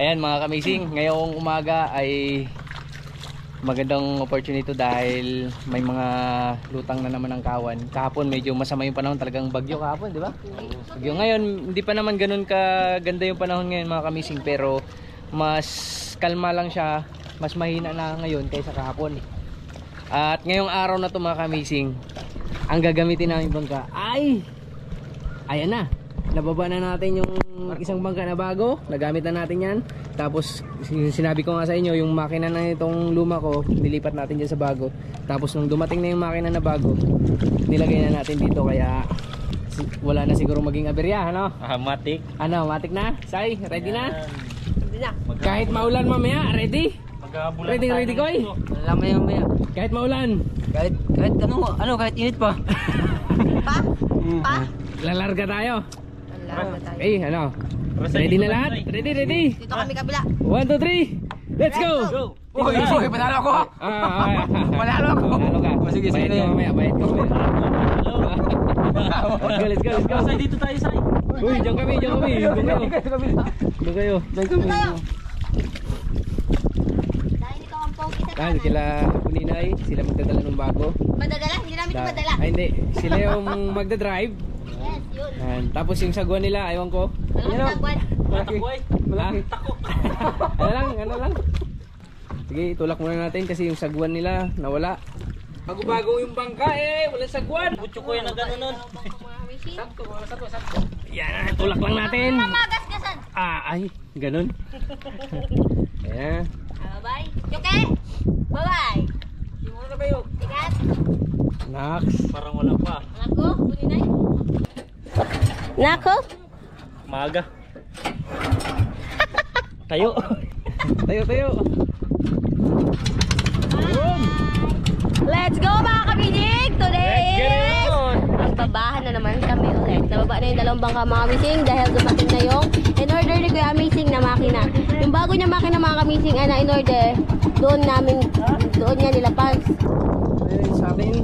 Ayan mga kamising, ngayong umaga ay magandang opportunity dahil may mga lutang na naman ng kawan. Kahapon medyo masama yung panahon, talagang bagyo kahapon, di ba? Bagyo ngayon, hindi pa naman ganun kaganda yung panahon ngayon mga kamising, pero mas kalma lang siya, mas mahina na ngayon kaysa kahapon. At ngayong araw na to mga kamising, ang gagamitin namin bangka ay ayan na. Nababa na natin yung isang bangka na bago. Nagamit na natin yan. Tapos sinabi ko nga sa inyo, yung makina na itong luma ko, nilipat natin dyan sa bago. Tapos nung dumating na yung makina na bago, nilagay na natin dito. Kaya wala na siguro maging aberya, ano? Matik. Ano, matik na? Say, ready na? Ready na. Kahit maulan mamaya, ready? Ready koy? Wala maya. Kahit maulan. Kahit kahit init pa. Pa? Lalarga tayo. Lalarga tayo. Eh, ano? Ready na lahat? Ready? Dito kami kabila. 1, 2, 3. Let's go! Uy, panalo ako. Panalo ako. Panalo ka. Sige, Bayad ka mamaya, bayad ka mamaya. Let's go. Say, dito tayo, Say. Uy, diyan kami. Doon kayo. Dahil ikaw ang pogi sa Dahil sila Puninay, sila magdadala ng bago. Madadala? Hindi namin ito madala. Ay hindi, sila yung magdadrive. Yes, yun. Tapos yung sagwan nila, aywan ko. Alam mo, tagwan. Malaki. Ano lang. Sige, tulak muna natin kasi yung sagwan nila nawala. Bago-bago yung bangka walang sagwan. Butyo ko yan ang gano'n nun. Sakto. Yan, tulak lang natin. Magasgasan. Ay, ganun. Ayan. Bye-bye. Yuke! Bye-bye. Yung na kayo. Tigat. Nax. Parang wala pa. Nako, Puninay. Nako. Maaga. Tayo. Tayo. Let's go mga kabinig! Today is magbabahan na naman kami ulit. Nababa na yung dalawang bangka mga kamising dahil dumating na yung in-order ni Kuya Amazing na makina. Yung bago niya makina mga kamising ay na-in-order. Doon niya nilapag. Ayun sa atin.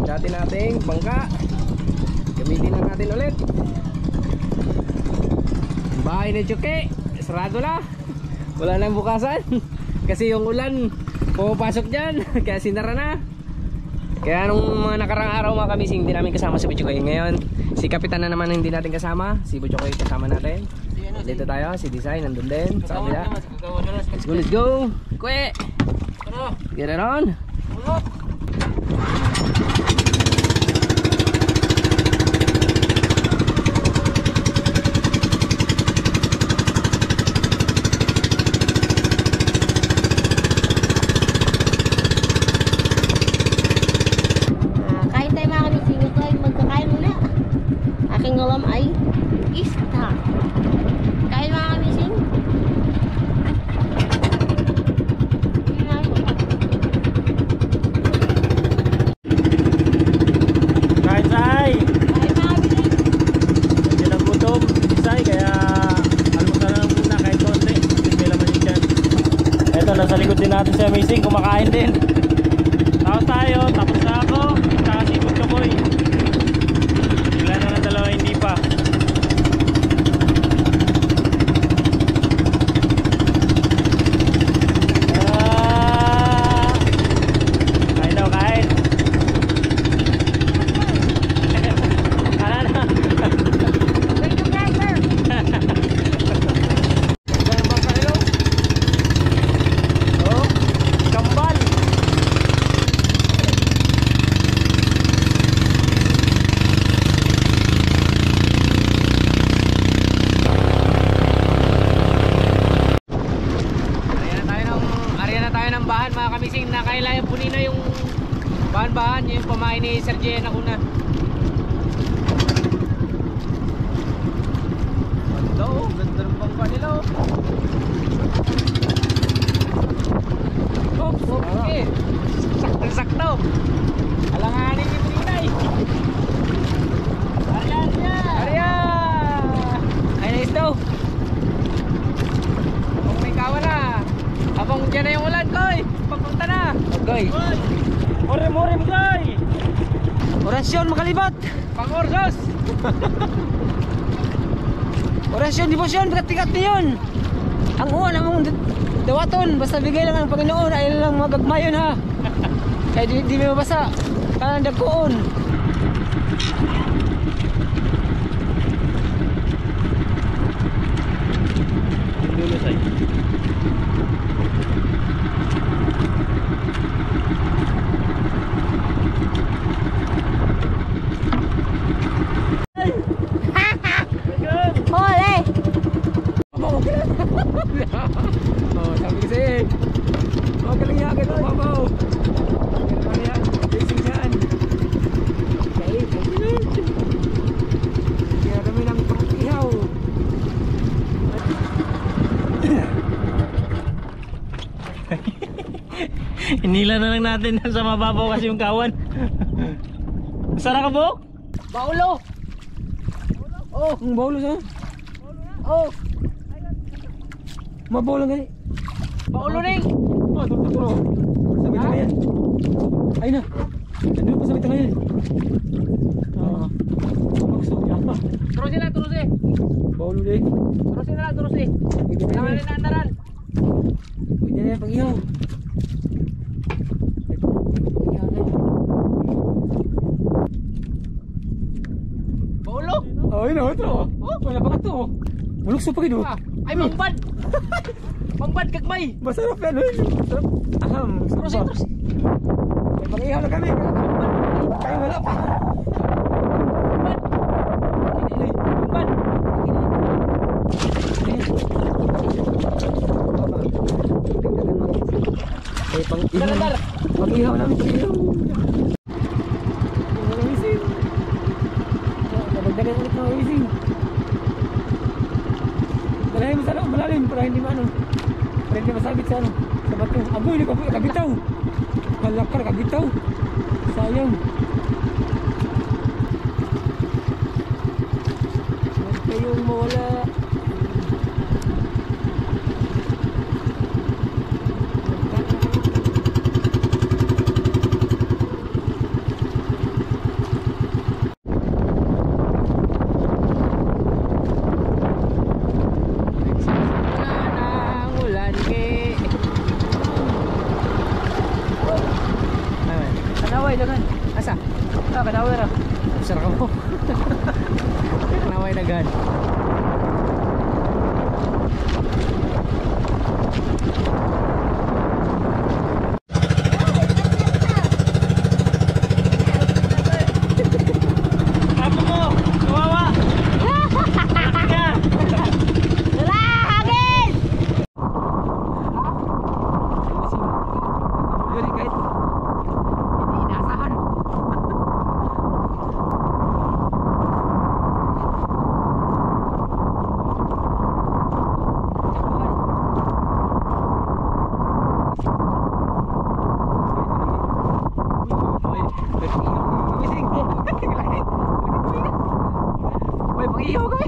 Dati nating bangka. Gamitin na natin ulit. Bahay na Chuke. Sarado na. Wala nang bukasan. Kasi yung ulan pumapasok dyan. Kaya sinara na. Kaya nung mga nakarang araw mga kamising, hindi namin kasama si Butchoy. Ngayon, si Kapitan na naman hindi natin kasama. Si Butchoy kasama natin. Dito tayo, si Design nandun din sa kabila. Let's go. Kwe! Get it on. Aking ulam ay isda. Kain mga kamising. Kain, Say. Kain mga kamising. Hindi na gutom. Say, kaya almusal na lang muna kahit konti. May laman yun dyan. Eto, nasa likod din natin si Amazing. Kumakain din. Tapos tayo. Tapos na ako. Saka si Butchoy. Sila na ng dalawa hindi pa. Kain daw, kain. Kambal. Bahan mga kamising, nakailayan po nina yung bahan-bahan, yung pamain ni Sir Jen ako na. Ganda ng bangka nila Oops, okay. Sakto. Alanganin ni Puninay. Arya! Ay, nice daw. Kung may kawa na. Habang dyan na yung ulan, Koy. Pagpunta na. Okay. More, Koy. Orasyon makalibat. Pang-orsos. Orasyon, debosyon, bigat-bigat na yun. Ang uwan among dawaton, basta bigay lang ang Panginoon, ay lang magagmayon ha. Kaya di may mabasa. Kanang dagkoon. Dulo say. Hole! Oh, sabi kasi eh. Oh, galing yan, galing mabaw. Galing yan, racing yan. Okay, kaya kami ng pang-ihaw. Inila na lang natin sa mababaw kasi yung kawan. Sara ka po? Baulo! Oh, ang baulo sa? Oh! Mabaulo nga eh. Paulo ring! Oh, turo. Sabi tanga yan. Ay na. Nandun pa sabi tanga yan. Oo. Gusto niya pa. Turusin lang, turusin! Baulo din. Turusin na lang, turusin! Pwede na Tama yan. rin na andaran! Pwede na yan pag-ihaw. Pag-ihaw na yan. Paulo! Oh, yun o. Ito o. Oh, wala pa ka ito o. Mulukso pa kayo. Ah, ay, mangbad! Mangbad, gagmay! Masarap yan o. Masarap. Aham. Turusin, turusin! May pag-ihaw na kami. Kaya wala pa. Mangbad! Eh, pang-ihaw. Dar! Pag-ihaw namin, pag-ihaw. Walang isin. Nabagdagan ulit ng isin. Dalahin mo sa ano, malalim para hindi maano. Para hindi masabit sa ano, sa bato. Agoy, nakabitaw. Malakar, kabitaw. Sayang. Huwag kayong mawala. Kanaway dagan. Asa? Ah, kanaway ra. Sarap mo. Kanaway dagan. Apo mo! Kawawa! Laki ka! Wala! Hagin! Yun kahit hindi inasahan. May pag-ihaw kami.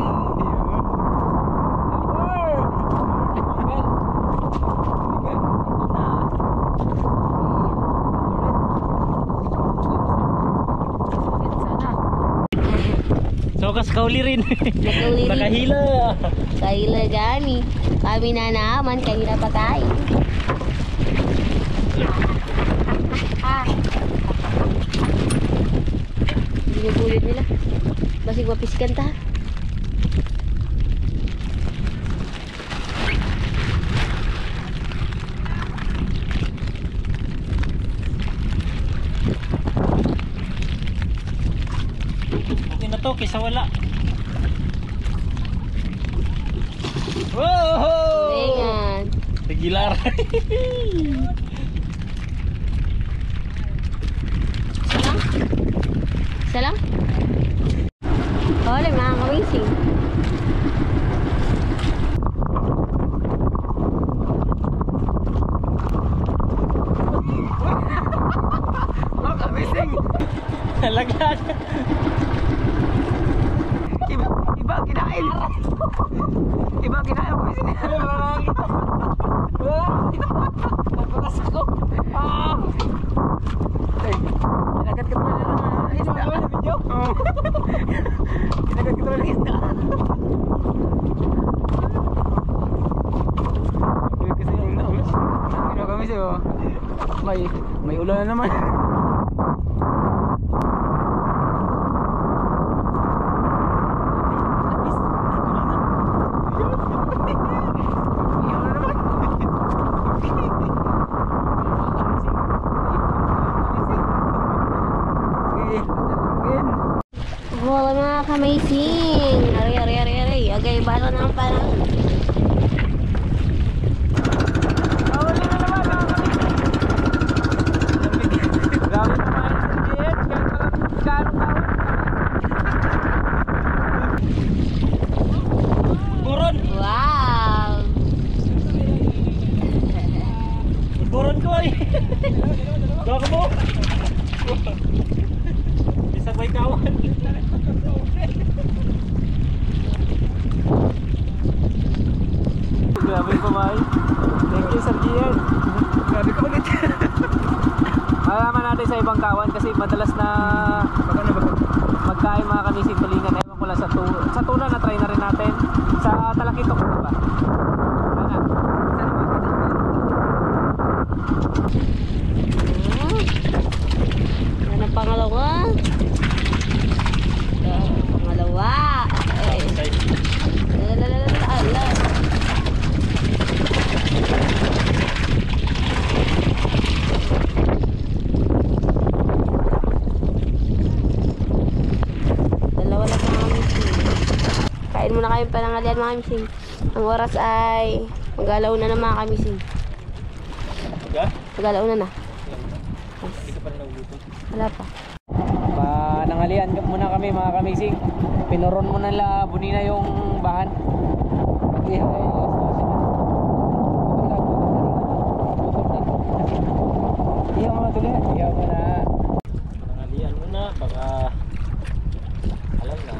So kas kauli rin. Nakauli rin. Nakahila. Kaila gani. Kami na naman, kanina pa kain. Binubulit nila. Basig mapiskan ta. Okay na to, kaysa wala. Wow! Ayan. Tegilar. Isa lang? Hole, mga kamising. Amazing. Lagyan. Iba kinain. Iba kinain ko sini. Napakas ko. Kinagat ka tuloy ng isda. Video? Oo. Kinagat ka tuloy ng isda. may ulan na naman. Wala mga ka-amazing. Ari. Agay, bala na ang parang. Buron! Wow! Buron ko ay! Gawa mo! Isang may kawan. Grabe pa may. Thank you Sir Gian. Grabe ka ulit. Malaman natin sa ibang kawan kasi madalas na magkain mga kamising tulingan. Ewan ko lang sa tuna na try na rin natin. Sa talakitok ba? Ano? Yan ang pangalawa. Pangalawa. Ala. Dalawa na mga mising. Kain muna kayo panangalian mga mising. Ang oras ay mag-alaw na ng mga kamising. Mag-alaw na na. Hindi ka pa rin nagluto. Wala pa. Panangalian muna kami mga kamising. Pinuron mo na la bunina yung bahan. Iyaw mo tuloy. Iyaw mo na. Nangalian mo na, baka alam na.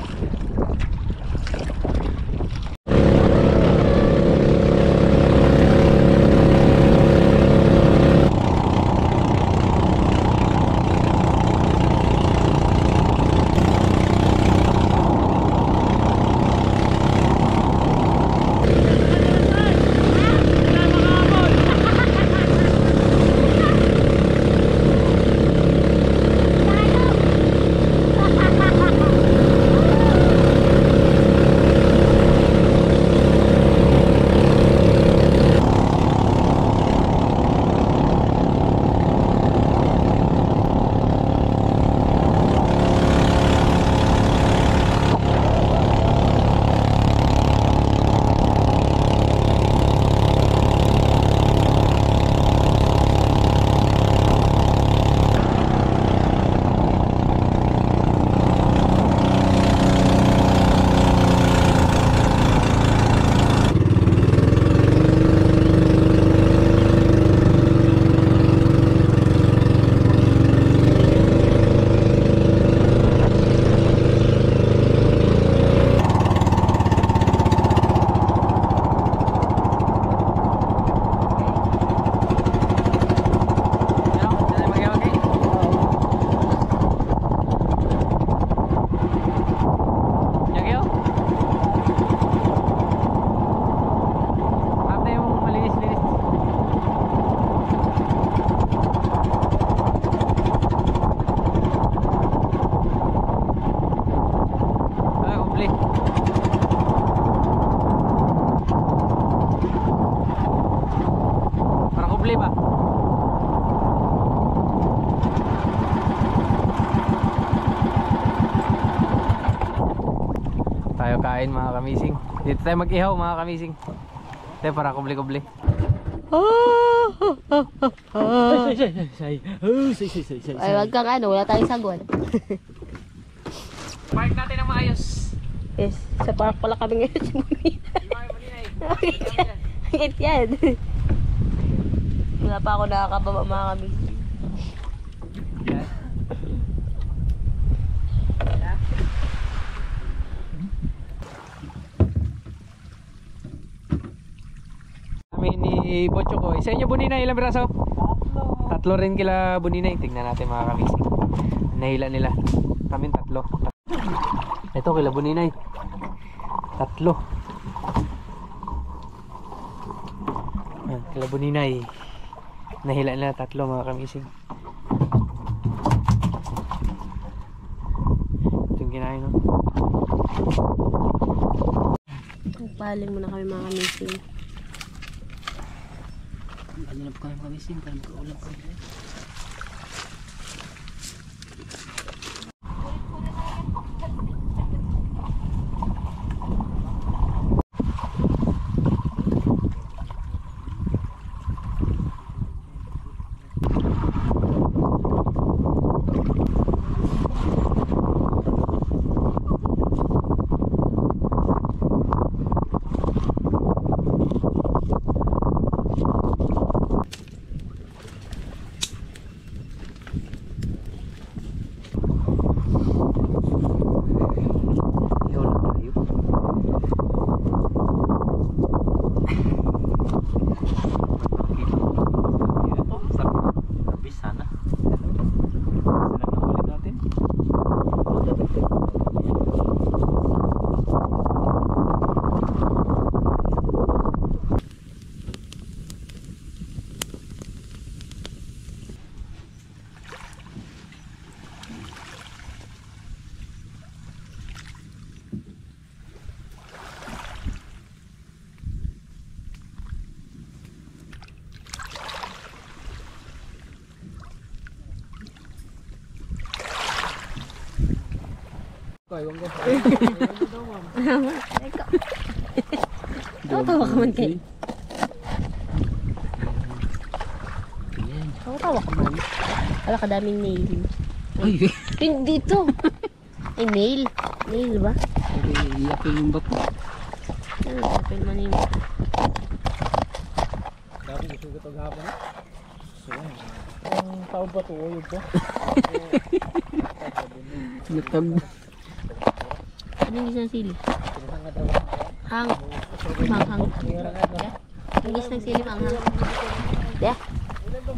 Tayo kain mga kamising. Dito tayo mag-ihaw mga kamising. Tayo para kubli-kubli. Ay, wag kang ano, wala tayong sagon. Park natin ang maayos. Yes, sa park pala kami ngayon sa Munina. Bakit yan? Wala pa ako nakakababa mga kami. Kami ni Bocho ko. Isa inyo bunina, ilang braso? Tatlo rin kila bunina. Tingnan natin mga kamising. Nahila nila. Kami tatlo. Ito kila buninay. Tatlo. Kila buninay. Nahila na tatlo mga kamising. Ito yung kinain, no? Paling muna kami mga kamising. Ano na po kami mga kamising para magkaulam kami. Tawa ka man kayo. Tawa ka man. Wala ka daming nail. Ay, Hindi to. Ay, nail. Nail ba? iyak yung bato. Ano, open man yun. Dati gusto ko ito gahapon. So, ang taon pa ito, uyog ko. Natag. Ano yung gisang sili? Hang. Manghang. Ang gis ng sili, manghang. Yeah.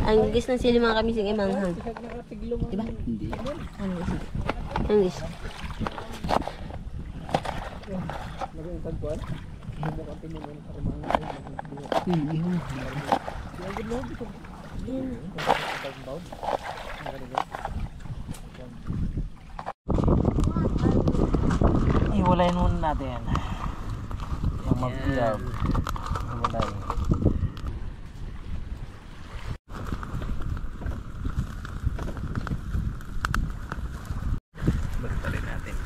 Ang gis ng sili mga kamising ay manghang. Diba? Hindi. Ano gis? Ang gis. Iwalayin muna natin. Yung mag-grab. Iwalay. Balitalin natin.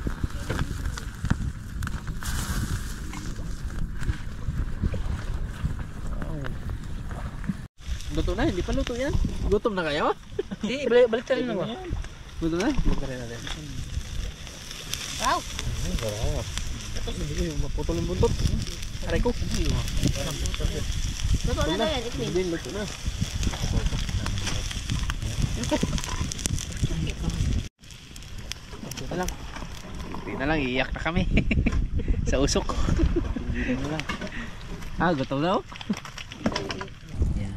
Luto na, hindi pa luto yan. Gutom na kayo? Hindi, baliktarin na ba? Luto na? Balitalin natin. Wow! Maputol yung buntot. Aray ko. Luto na daw yan, ikmin. Hindi, luto na. Ito lang. Hindi na lang, iiyak na kami. Sa usok. Hindi na lang. Ah, gutom na oh. Yan.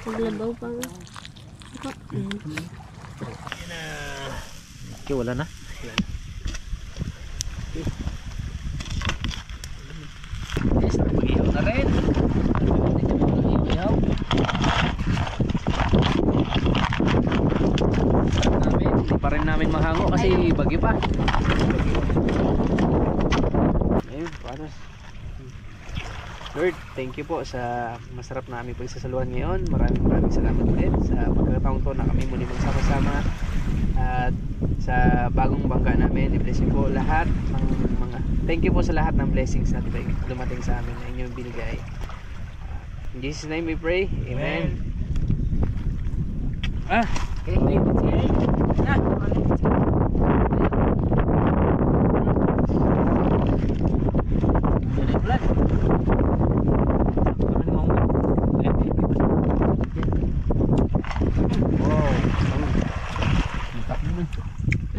Naglabaw pa nga. Okay, wala na. Yes, mag-ihaw na rin. Mag-ihaw. Hindi pa rin namin mahango kasi bagyo pa. Ayun, paano? Lord, thank you po sa masarap na aming pagsasaluhan ngayon. Maraming salamat ulit sa pagkakataong to na kami muli magsama-sama at sa bagong bangga namin. I-bless you po lahat ng mga, thank you po sa lahat ng blessings na dumating sa amin na inyong binigay. In Jesus' name we pray. Amen. Ah, okay.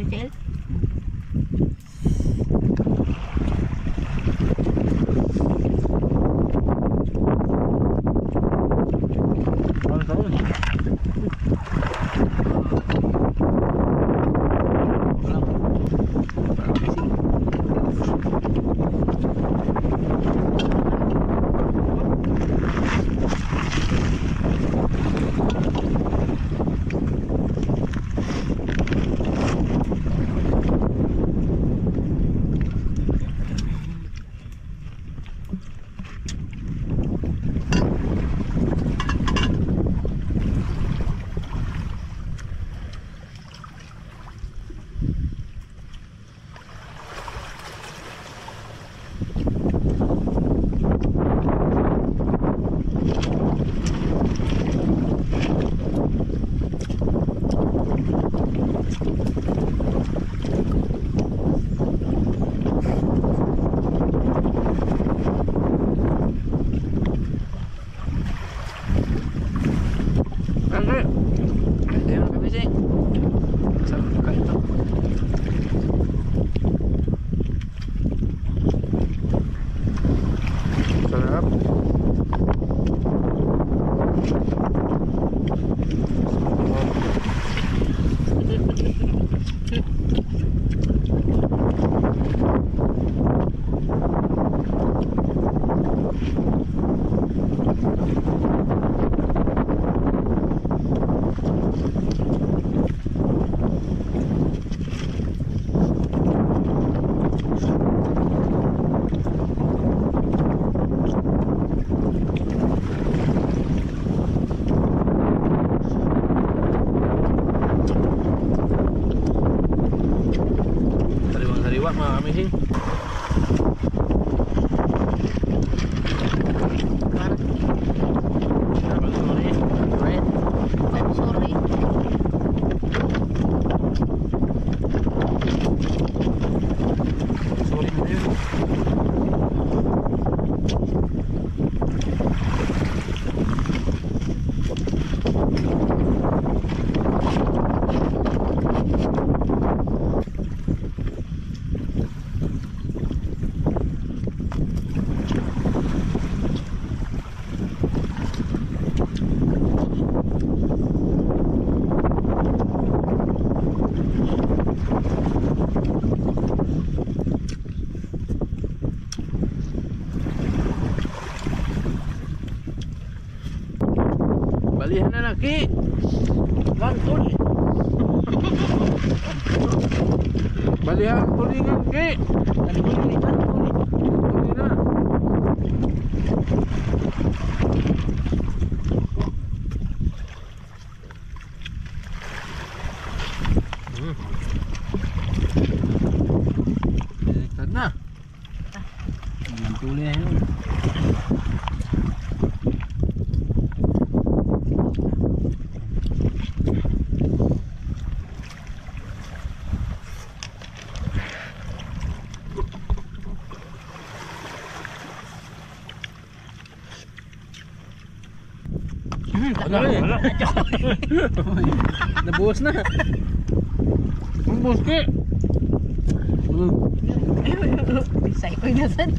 Marcel? baba mga kamising. I'm sorry. Sorry na yun. Balihan na laki. Lantol. Balihan tulingan ki. Tuli na. Baliktad na. Tuli na yun. Wala. Nabuhos na. Nabuhos ka. Bisay ko na sad.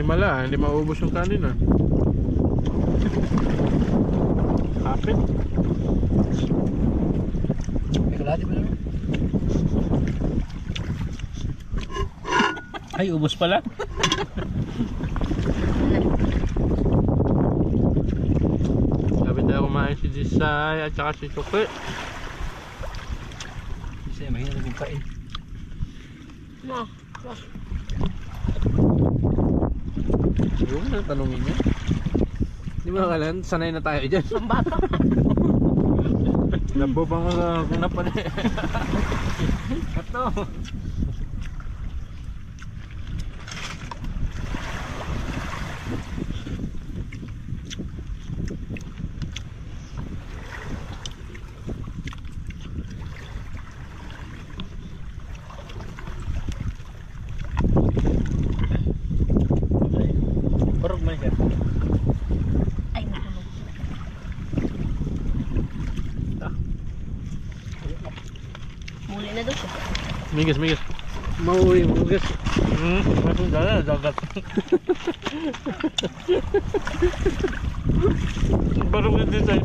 Mala, hindi maubos yung kanin ah. Kapit. May kalahati ba naman? Ay, ubos pala. Sabi tayo kumain si Jisay at saka si Chuki. Kasi mahina naging kain. Huwag na tanongin niya. Hindi mo nakalan, sanay na tayo dyan. Ang bata. Labo pa nga kung napali. Ito. Barog man siya. Ay, nakulog. Muli na doon siya. Migas. Mauwi, migas. Masuk dala, dagat. Barog na din tayo.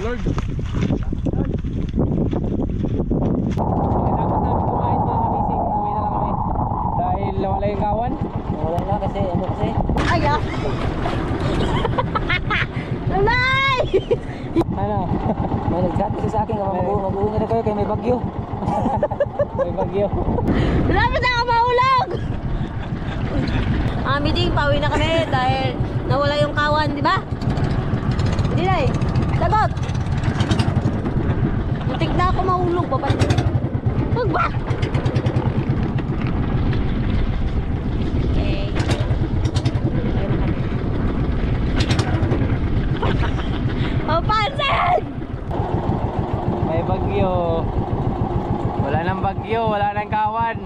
Lord. Wala yung kawan? Wala na kasi, ano kasi? Ay, ah! Nanay! Ano? May nag-chat kasi sa akin, mag-uunga na kayo kaya may bagyo. May bagyo. Lapit na ako mahulog! Meeting, pauwi na kami dahil nawala yung kawan, di ba? Hindi na eh. Sagot! Muntik na ako mahulog, babalik. Huwag ba? Okay. Oh, pansin! May bagyo. Wala nang bagyo, wala nang kawan.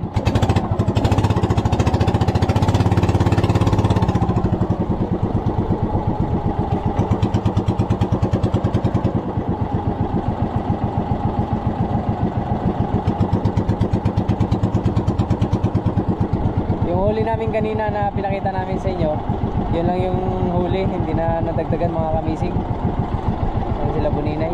huli namin kanina na pinakita namin sa inyo, yun lang yung huli, hindi na nadagdagan mga kamising. Ano sila buninay.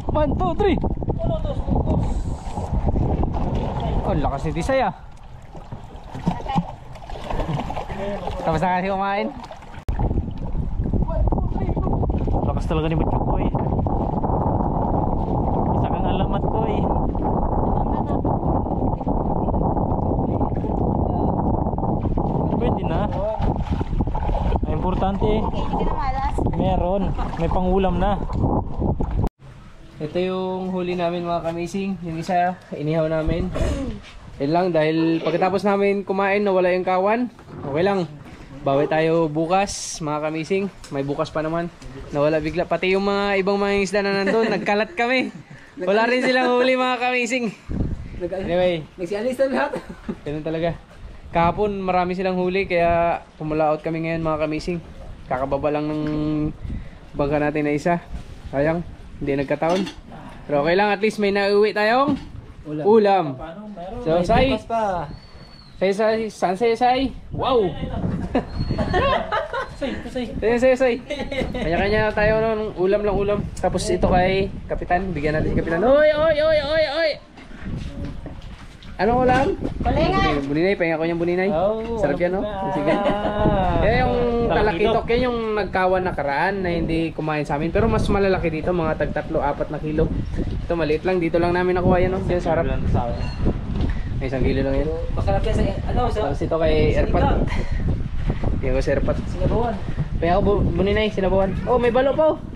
One, two, three. Oh, lakas ni Tisay ah. Tapos na kasi kumain. Lakas talaga ni Butchok ko eh. Isa kang alamat ko eh. Pwede na. Ang importante eh. Meron. May pangulam na. Ito yung huli namin mga kamising. Yung isa, inihaw namin. Yan lang, dahil pagkatapos namin kumain, nawala yung kawan. Okay lang. Bawi tayo bukas mga kamising. May bukas pa naman. Nawala bigla. Pati yung mga ibang mga isda na nandun, nagkalat kami. Wala rin silang huli mga kamising. Anyway, Nagsialis na lahat. ganun talaga. Kahapon marami silang huli, kaya pumulaot kami ngayon mga kamising. Kakababa lang ng bangka natin na isa. Sayang, hindi nagkataon. Pero okay lang, at least may nauwi tayong ulam. So, Sai. Say. Saan Say? Wow! Say. Kanya-kanya tayo ng ulam lang ulam. Tapos ito kay Kapitan. Bigyan natin si Kapitan. Oy! Anong ulam? Kulingan! Buninay, pahinga ko niyang buninay. Oh, Sarap yan, no? Sige. Yan yung talakitok, yan yung nagkawan nakaraan na hindi kumain sa amin. Pero mas malalaki dito, mga tag 3-4 na kilo. Ito maliit lang, dito lang namin nakuha yan, no? Yan, sarap. May 1 kilo lang yan. Makalap yan sa, ano, sa... Tapos ito kay Erpat. Yan ko si Erpat. Sinabawan. Pahinga ko buninay, sinabawan. Oh, may balo pa, oh.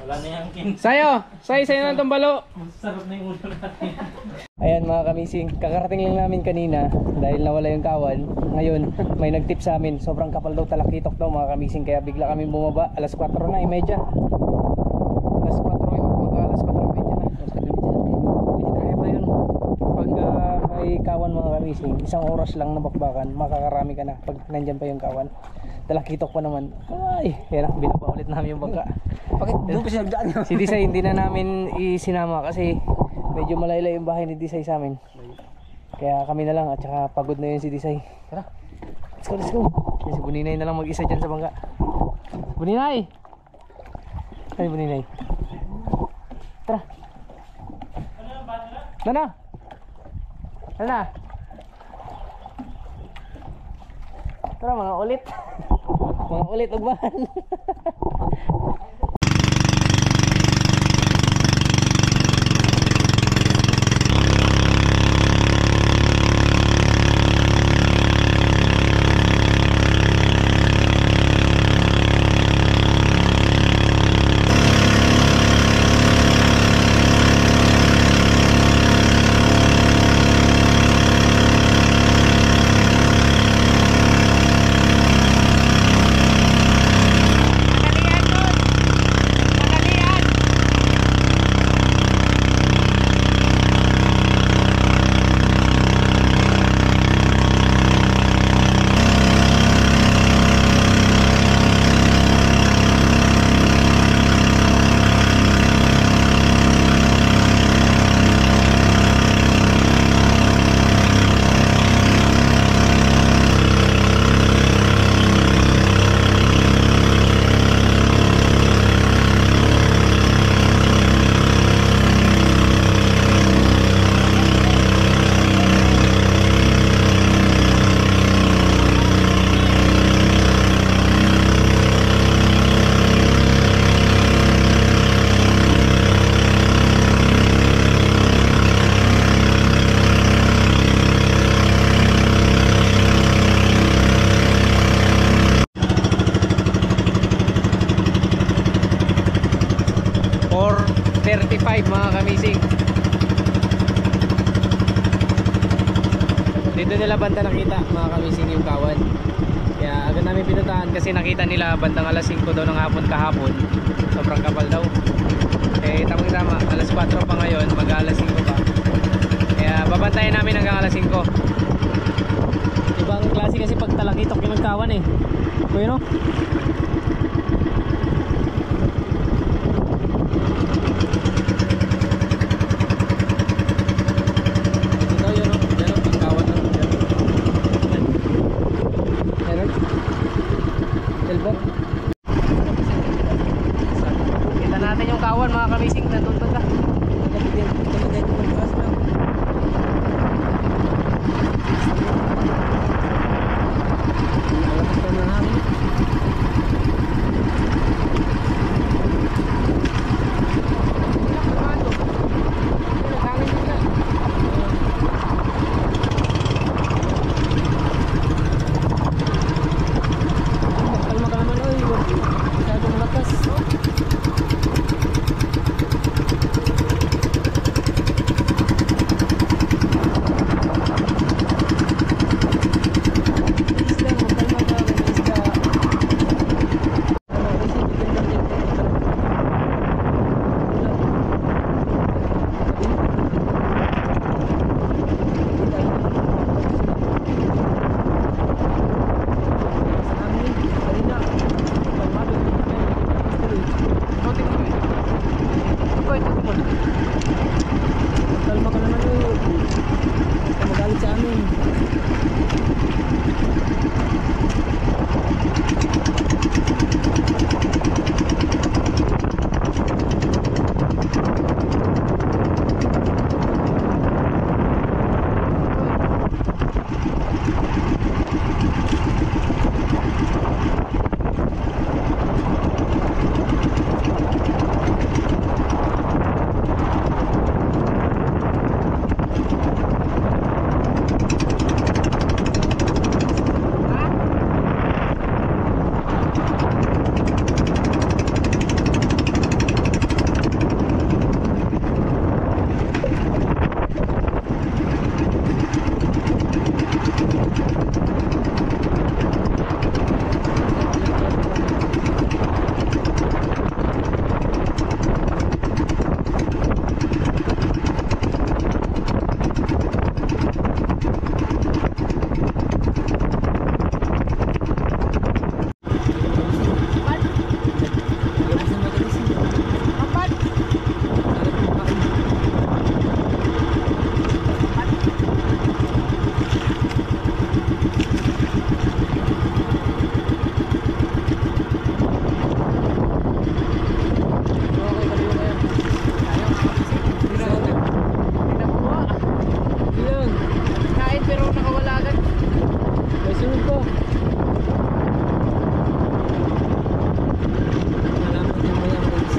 Wala na yung king. Sayo na itong balo. Sarap na yung ulo natin. Ayan mga kamising, kakarating lang namin kanina dahil nawala yung kawan. Ngayon, may nagtip sa amin, sobrang kapal daw talakitok daw mga kamising, kaya bigla kami bumaba. Alas 4 na, imedya. Alas 4 na, alas 4 na. Pwede kaya pa yun. Pag may kawan mga kamising, 1 oras lang na bakbakan, makakarami ka na pag nandyan pa yung kawan. Talakitok pa naman. Ay, yan, binaba ulit namin yung bangka. Bakit doon pa siya nagdaan? Si Disay hindi na namin isinama kasi medyo malaylay yung bahay ni Disay sa amin. Kaya kami na lang at saka pagod na yun si Disay. Tara, let's go. Si Buninay na lang mag-isa dyan sa bangka. Buninay! Ay, Buninay. Tara. Nana! Nana! Tara mga ulit. Mga ulit ugbahan. mga kamising. Dito nila banda nakita mga kamising yung kawan. Kaya agad namin pinuntahan kasi nakita nila bandang alas 5 daw ng hapon kahapon. Sobrang kapal daw. Eh tamang tama, alas 4 pa ngayon, mag alas 5 pa. Kaya babantayan namin hanggang alas 5. Ibang klase kasi pag talakitok yung kawan eh. Ayun o. Ito yun o. Yan o, pagkawan ng Meron? Elbow? Kita natin yung kawan mga kamising. Nandun banda. Nagabigyan ko talaga ito magtaas lang. Nalakas pa ng hangin. Kalma ka naman, oy. Masyadong lakas. Isda, magkalma ka. May isda. Isip, bigyan ng kalma ka naman, oy. Basta magalit sa amin. Kain pero nakawala agad. May sunod ko. Malaman din mo yan, guys.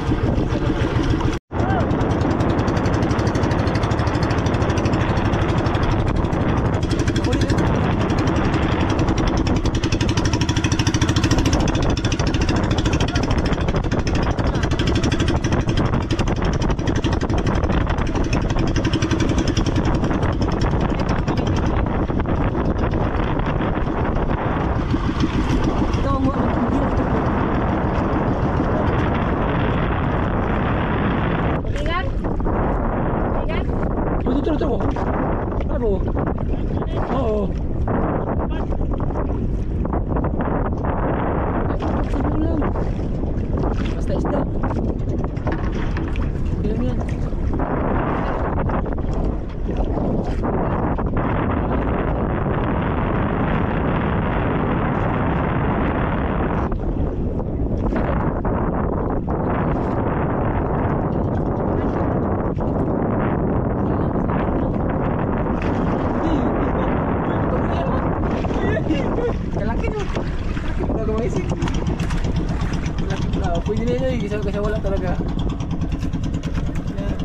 Ako din. Ito mo. Ingat. Ingat. Ito. Ano? Oo. Ano lang. Basta isda. Ilang yan? Kalaki no. Kalaki mo gagawin isip. Kalaki na. Pwede na yun. Kasi wala talaga. Yan.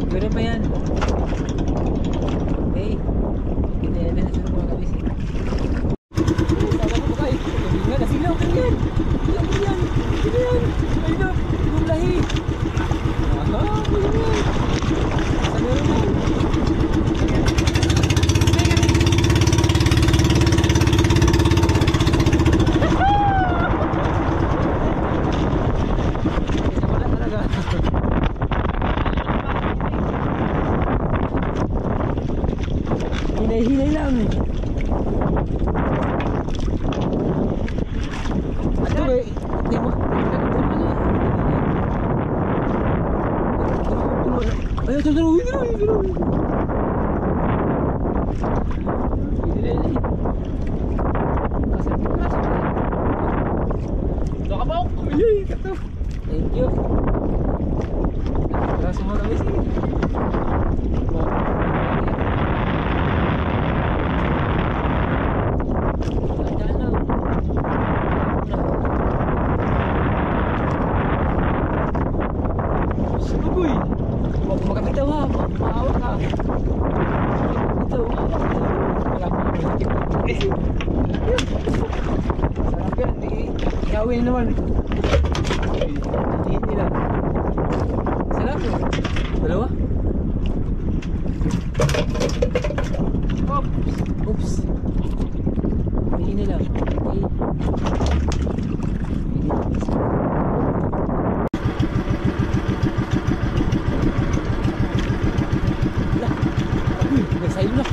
Ganun pa yan. Okay. Kita yan na sa mga kabisik. Sabi ko kay. Hindi nga nasilaw ka yan. Silaw ka yan. Sino yan? Ayun na. Ibang lahi. Aha. Ayun na. Sabi mo na. Wala talaga. Hinay-hinay lang. Sarap yan. Ihawin naman. Hihiin nila. Sarap yun. Dalawa? Oops. Hihiin nila. Hihiin. Nagsayo na.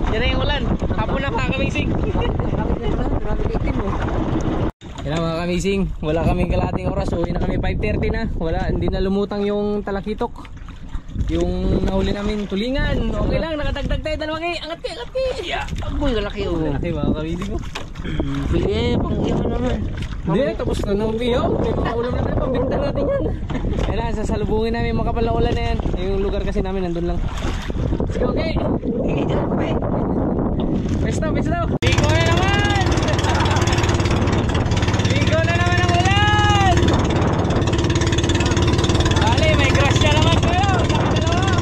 Yan na yung ulan. Hapon na mga kamising. Yan na mga kamising. Wala kaming kalating oras. Uwi na kami 5:30 na. Wala, hindi na lumutang yung talakitok. Yung nahuli namin tulingan. Okay lang, nakatagtag tayo dalawang angat kayo, angat kayo. Yeah. Agoy, kalaki oh. Kalaki mga kamising ko. Pili pang iyaman naman. Hindi, tapos na nang umiyaw. Ulam na tayo, pambintang natin yan. Kaya lang, sasalubungin namin yung makapal na ulan na yan. Yung lugar kasi namin nandun lang. Sige, okay. Pesto. Ligo na naman! Ligo na naman ang ulan! Dali, may grasya naman kayo. Nakadalawa.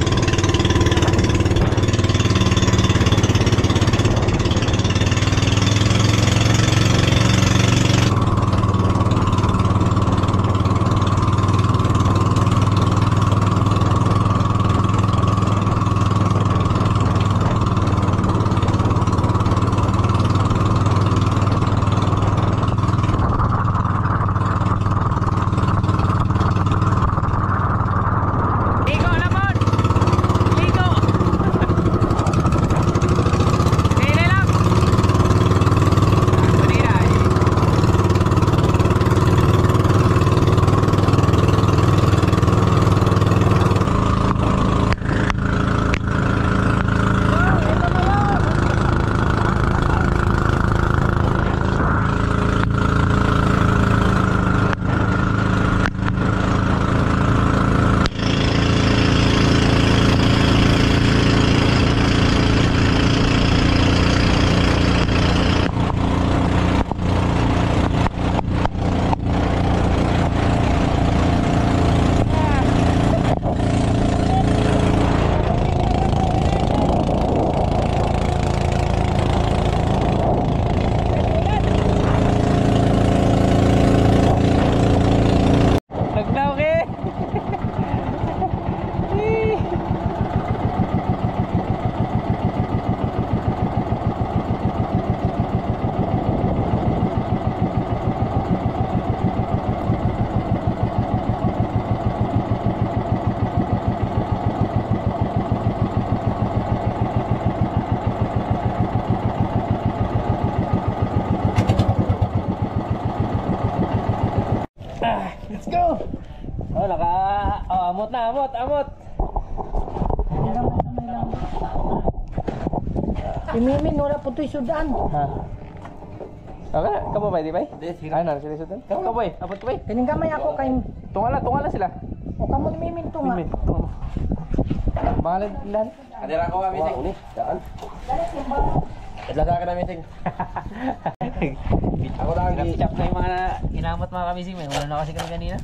Let's go! Oh, amot na, amot. Si Mimin, wala po ito'y sudan. Ha? Okay, kamu ba, di ba? Ano, sila sa doon? Kamu ba? Abot ka ba? Kaning gamay ako kay Tungala sila. o kamo ni Miminto nga. Mimin, tunga mo. Pangalan ilan? Adira ko kami sing. Daan. Adla ka na meeting. Ako lang Chap na yung mga inamot mga kamising. May ulan na kasi kami kanina.